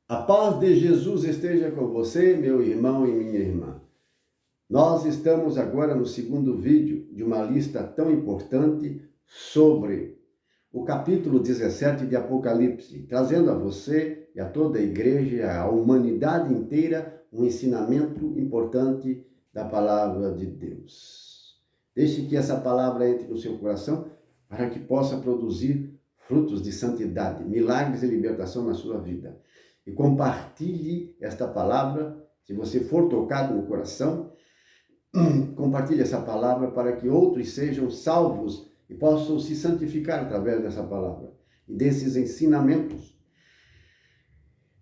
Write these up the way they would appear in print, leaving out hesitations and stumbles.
A paz de Jesus esteja com você, meu irmão e minha irmã. Nós estamos agora no segundo vídeo de uma lista tão importante sobre o capítulo 17 de Apocalipse, trazendo a você e a toda a igreja, a humanidade inteira, um ensinamento importante da palavra de Deus. Deixe que essa palavra entre no seu coração para que possa produzir frutos de santidade, milagres e libertação na sua vida. E compartilhe esta palavra, se você for tocado no coração, compartilhe essa palavra para que outros sejam salvos e possam se santificar através dessa palavra e desses ensinamentos.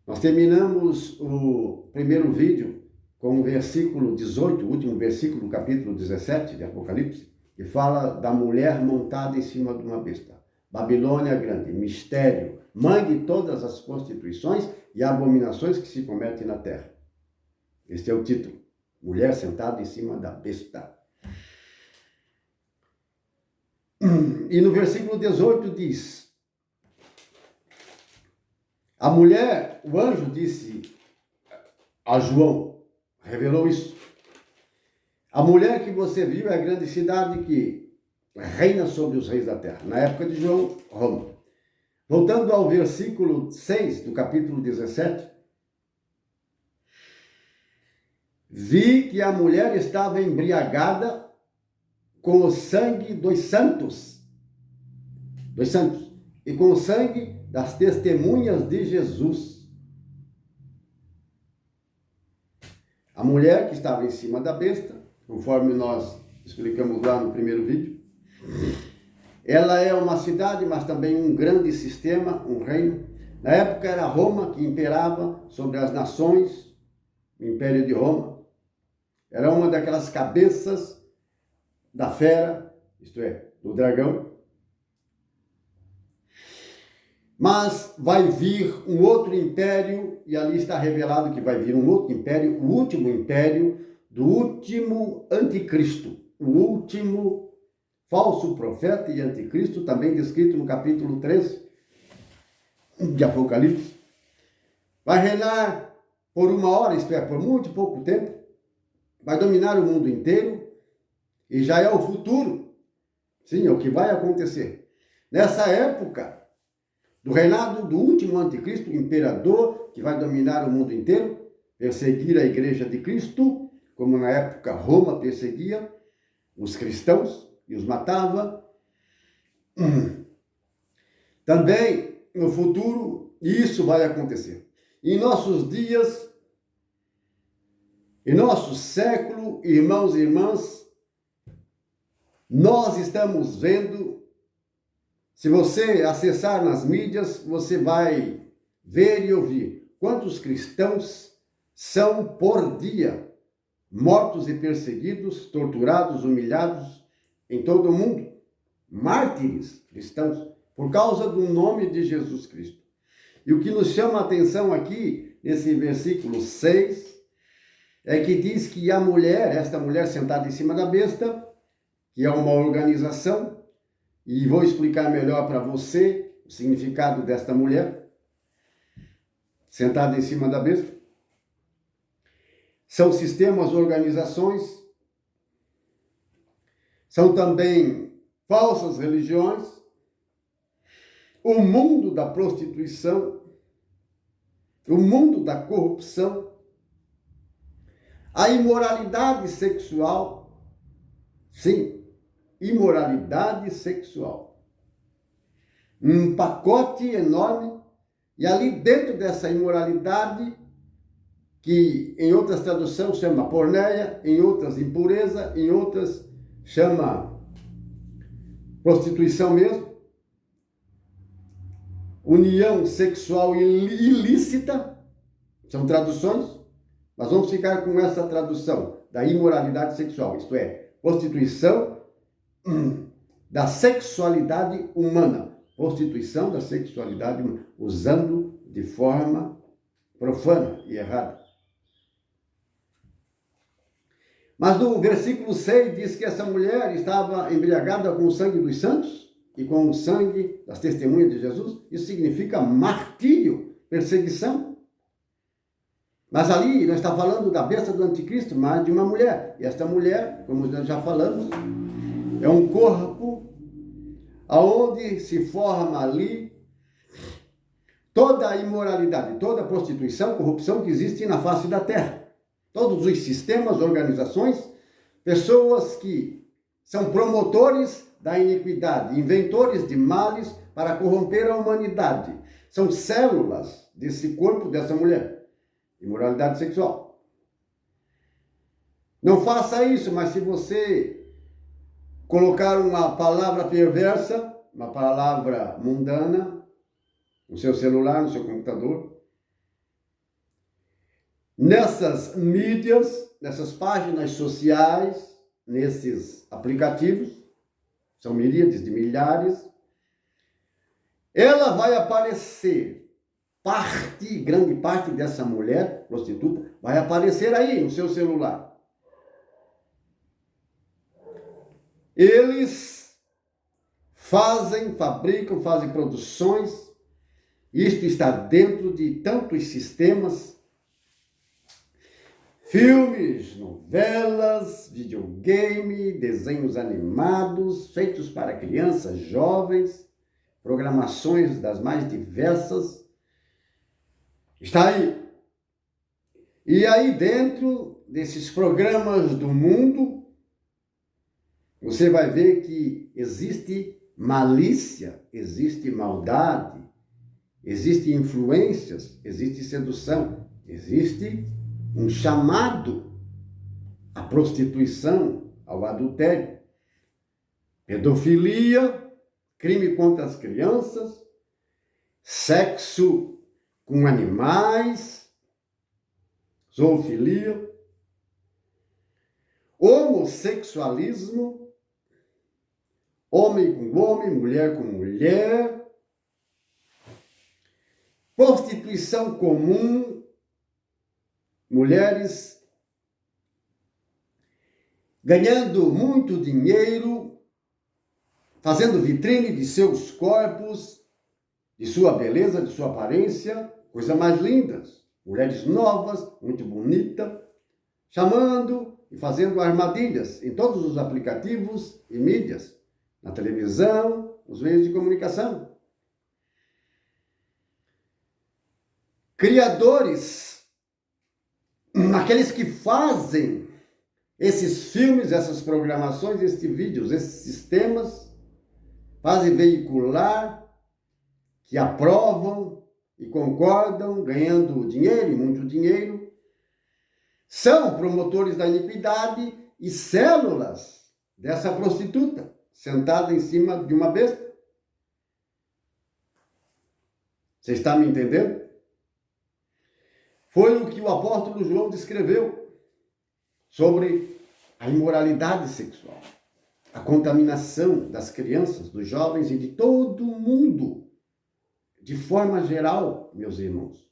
Nós terminamos o primeiro vídeo com o versículo 18, o último versículo do capítulo 17 de Apocalipse, que fala da mulher montada em cima de uma besta. Babilônia grande, mistério, mãe de todas as prostituições e abominações que se cometem na terra. Este é o título. Mulher sentada em cima da besta. E no versículo 18 diz: a mulher, o anjo disse a João, revelou isso. A mulher que você viu é a grande cidade que reina sobre os reis da terra. Na época de João, Roma. Voltando ao versículo 6 do capítulo 17, vi que a mulher estava embriagada com o sangue dos santos, e com o sangue das testemunhas de Jesus. A mulher que estava em cima da besta, conforme nós explicamos lá no primeiro vídeo, ela é uma cidade, mas também um grande sistema, um reino. Na época era Roma que imperava sobre as nações, o Império de Roma. Era uma daquelas cabeças da fera, isto é, do dragão. Mas vai vir um outro império, e ali está revelado que vai vir um outro império, o último império do último anticristo, o último falso profeta e anticristo, também descrito no capítulo 13 de Apocalipse. Vai reinar por uma hora, isto é, por muito pouco tempo, vai dominar o mundo inteiro, e já é o futuro. Sim, é o que vai acontecer. Nessa época do reinado do último anticristo, imperador, que vai dominar o mundo inteiro, perseguir a igreja de Cristo, como na época Roma perseguia os cristãos e os matava. Também no futuro isso vai acontecer. Em nossos dias, em nosso século, irmãos e irmãs, nós estamos vendo, se você acessar nas mídias, você vai ver e ouvir quantos cristãos são por dia mortos e perseguidos, torturados, humilhados em todo o mundo. Mártires cristãos, por causa do nome de Jesus Cristo. E o que nos chama a atenção aqui, nesse versículo 6, é que diz que a mulher, esta mulher sentada em cima da besta, que é uma organização, e vou explicar melhor para você o significado desta mulher, sentada em cima da besta. São sistemas, organizações, são também falsas religiões, o mundo da prostituição, o mundo da corrupção, a imoralidade sexual, sim, imoralidade sexual. Um pacote enorme, e ali dentro dessa imoralidade, que em outras traduções chama porneia, em outras impureza, em outras chama prostituição mesmo, união sexual ilícita, são traduções, mas vamos ficar com essa tradução da imoralidade sexual, isto é, prostituição da sexualidade humana, prostituição da sexualidade humana, usando de forma profana e errada. Mas no versículo 6 diz que essa mulher estava embriagada com o sangue dos santos e com o sangue das testemunhas de Jesus. Isso significa martírio, perseguição. Mas ali não está falando da besta do anticristo, mas de uma mulher. E esta mulher, como nós já falamos, é um corpo aonde se forma ali toda a imoralidade, toda a prostituição, corrupção que existe na face da terra. Todos os sistemas, organizações, pessoas que são promotores da iniquidade, inventores de males para corromper a humanidade. São células desse corpo, dessa mulher. Imoralidade sexual. Não faça isso, mas se você colocar uma palavra perversa, uma palavra mundana, no seu celular, no seu computador, nessas mídias, nessas páginas sociais, nesses aplicativos, são miríades de milhares, ela vai aparecer. Grande parte dessa mulher prostituta vai aparecer aí no seu celular. Eles fabricam, fazem produções. Isto está dentro de tantos sistemas, filmes, novelas, videogame, desenhos animados, feitos para crianças, jovens, programações das mais diversas. Está aí. E aí dentro desses programas do mundo, você vai ver que existe malícia, existe maldade, existe influências, existe sedução, existe um chamado à prostituição, ao adultério, pedofilia, crime contra as crianças, sexo com animais, zoofilia, homossexualismo, homem com homem, mulher com mulher, prostituição comum, mulheres ganhando muito dinheiro, fazendo vitrine de seus corpos, de sua beleza, de sua aparência, coisas mais lindas, mulheres novas, muito bonitas, chamando e fazendo armadilhas em todos os aplicativos e mídias, na televisão, nos meios de comunicação. Criadores, aqueles que fazem esses filmes, essas programações, esses vídeos, esses sistemas, fazem veicular, que aprovam e concordam, ganhando dinheiro e muito dinheiro, são promotores da iniquidade e células dessa prostituta, sentada em cima de uma besta. Você está me entendendo? Foi o que o apóstolo João descreveu sobre a imoralidade sexual, a contaminação das crianças, dos jovens e de todo o mundo, de forma geral, meus irmãos.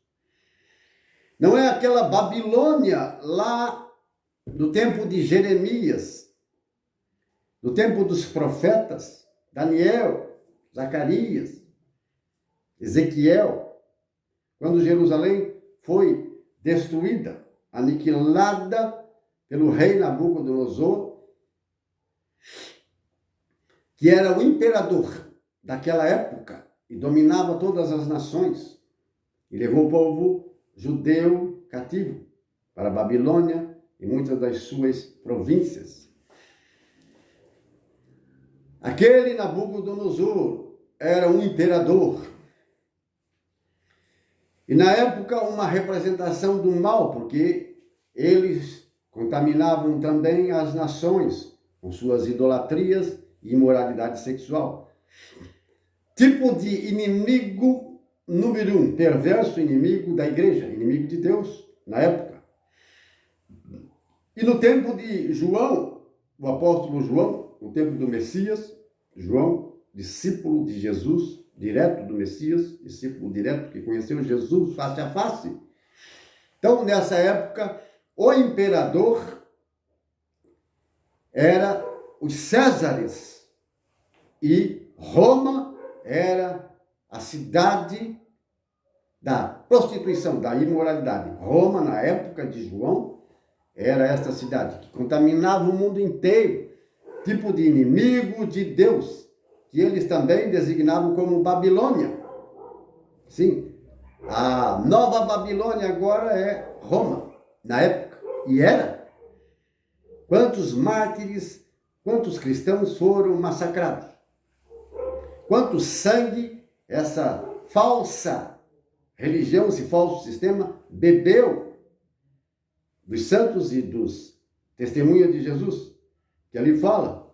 Não é aquela Babilônia lá do tempo de Jeremias, do tempo dos profetas, Daniel, Zacarias, Ezequiel, quando Jerusalém foi destruída, aniquilada pelo rei Nabucodonosor, que era o imperador daquela época e dominava todas as nações, e levou o povo judeu cativo para a Babilônia e muitas das suas províncias. Aquele Nabucodonosor era um imperador, e na época uma representação do mal, porque eles contaminavam também as nações com suas idolatrias e imoralidade sexual. Tipo de inimigo número 1, perverso inimigo da igreja, inimigo de Deus, na época. E no tempo de João, o apóstolo João, no tempo do Messias, João, discípulo de Jesus, direto do Messias, discípulo direto que conheceu Jesus face a face. Então, nessa época, o imperador era os Césares e Roma era a cidade da prostituição, da imoralidade. Roma, na época de João, era esta cidade que contaminava o mundo inteiro, tipo de inimigo de Deus, que eles também designavam como Babilônia. Sim, a nova Babilônia agora é Roma, na época, e era. Quantos mártires, quantos cristãos foram massacrados? Quanto sangue essa falsa religião, esse falso sistema bebeu dos santos e dos testemunhas de Jesus, que ali fala,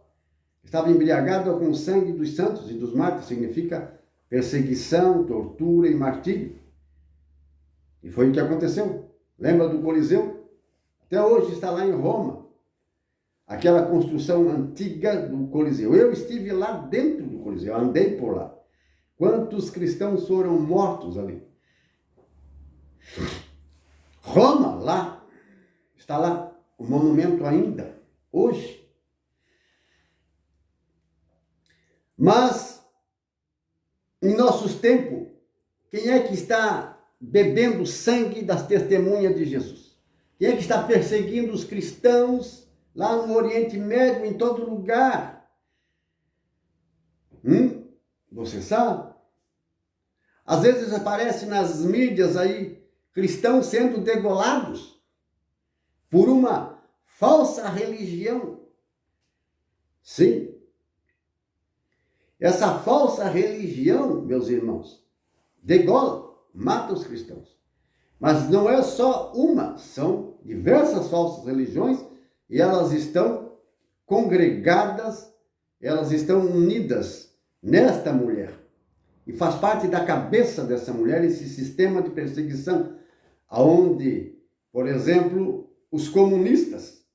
estava embriagado com o sangue dos santos e dos mártires, significa perseguição, tortura e martírio. E foi o que aconteceu. Lembra do Coliseu? Até hoje está lá em Roma, aquela construção antiga do Coliseu. Eu estive lá dentro do Coliseu, andei por lá. Quantos cristãos foram mortos ali? Roma, lá, está lá, o monumento ainda, hoje. Mas, em nossos tempos, quem é que está bebendo sangue das testemunhas de Jesus? Quem é que está perseguindo os cristãos lá no Oriente Médio, em todo lugar? Você sabe? Às vezes aparece nas mídias aí, cristãos sendo degolados por uma falsa religião. Sim. Essa falsa religião, meus irmãos, degola, mata os cristãos. Mas não é só uma, são diversas falsas religiões e elas estão congregadas, elas estão unidas nesta mulher. E faz parte da cabeça dessa mulher esse sistema de perseguição, onde, por exemplo, os comunistas,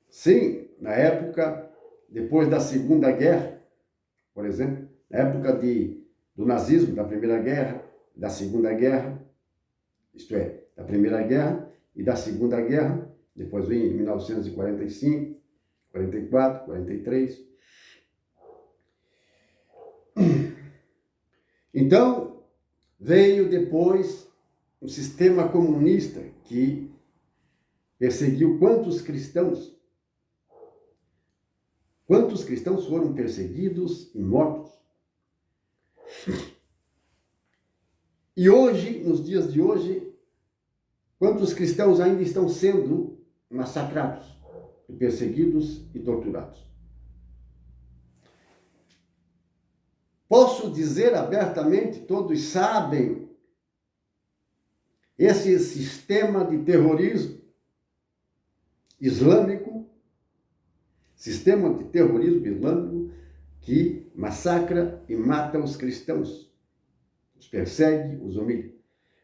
sim, na época, depois da Segunda Guerra, por exemplo, na época do nazismo, da Primeira Guerra, da Segunda Guerra, isto é, da Primeira Guerra e da Segunda Guerra, depois vem em 1945, 44, 43. Então, veio depois um sistema comunista que perseguiu quantos cristãos foram perseguidos e mortos. E hoje, nos dias de hoje, quantos cristãos ainda estão sendo massacrados, perseguidos e torturados? Posso dizer abertamente, todos sabem, esse sistema de terrorismo islâmico, que massacra e mata os cristãos, os persegue, os humilha.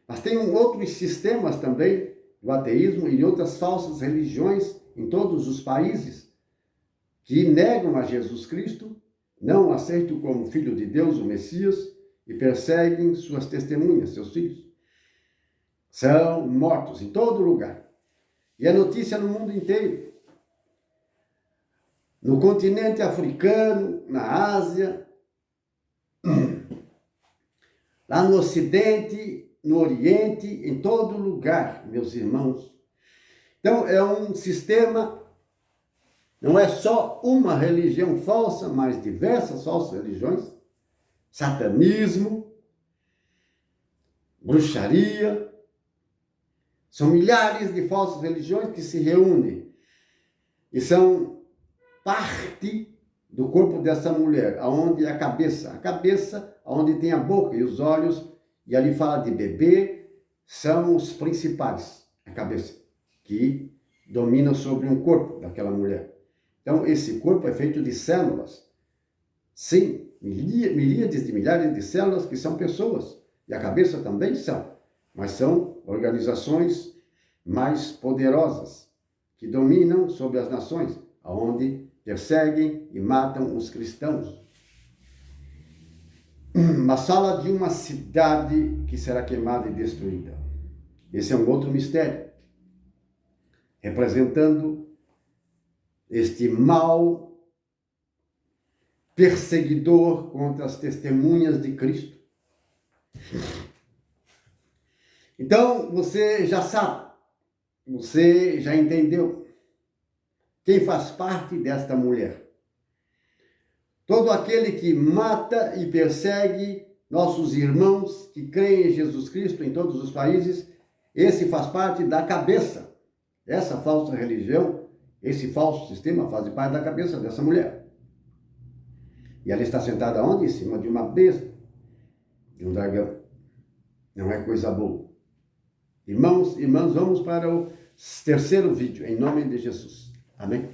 Mas tem outros sistemas também do ateísmo e outras falsas religiões em todos os países que negam a Jesus Cristo, não o aceitam como Filho de Deus, o Messias, e perseguem suas testemunhas, seus filhos. São mortos em todo lugar. E é notícia no mundo inteiro. No continente africano, na Ásia, lá no Ocidente, no Oriente, em todo lugar, meus irmãos. Então, é um sistema. Não é só uma religião falsa, mas diversas falsas religiões, satanismo, bruxaria, são milhares de falsas religiões que se reúnem e são parte do corpo dessa mulher, aonde é a cabeça aonde tem a boca e os olhos, e ali fala de bebê, são os principais, a cabeça, que domina sobre um corpo daquela mulher. Então, esse corpo é feito de células. Sim, miríades de milhares de células que são pessoas. E a cabeça também são. Mas são organizações mais poderosas, que dominam sobre as nações, onde perseguem e matam os cristãos. Mas fala de uma cidade que será queimada e destruída. Esse é um outro mistério, representando este mal perseguidor contra as testemunhas de Cristo. Então, você já sabe, você já entendeu quem faz parte desta mulher. Todo aquele que mata e persegue nossos irmãos que creem em Jesus Cristo em todos os países, esse faz parte da cabeça. Essa falsa religião, esse falso sistema faz parte da cabeça dessa mulher. E ela está sentada onde? Em cima de uma besta, de um dragão. Não é coisa boa. Irmãos, irmãs, vamos para o terceiro vídeo, em nome de Jesus. Amém?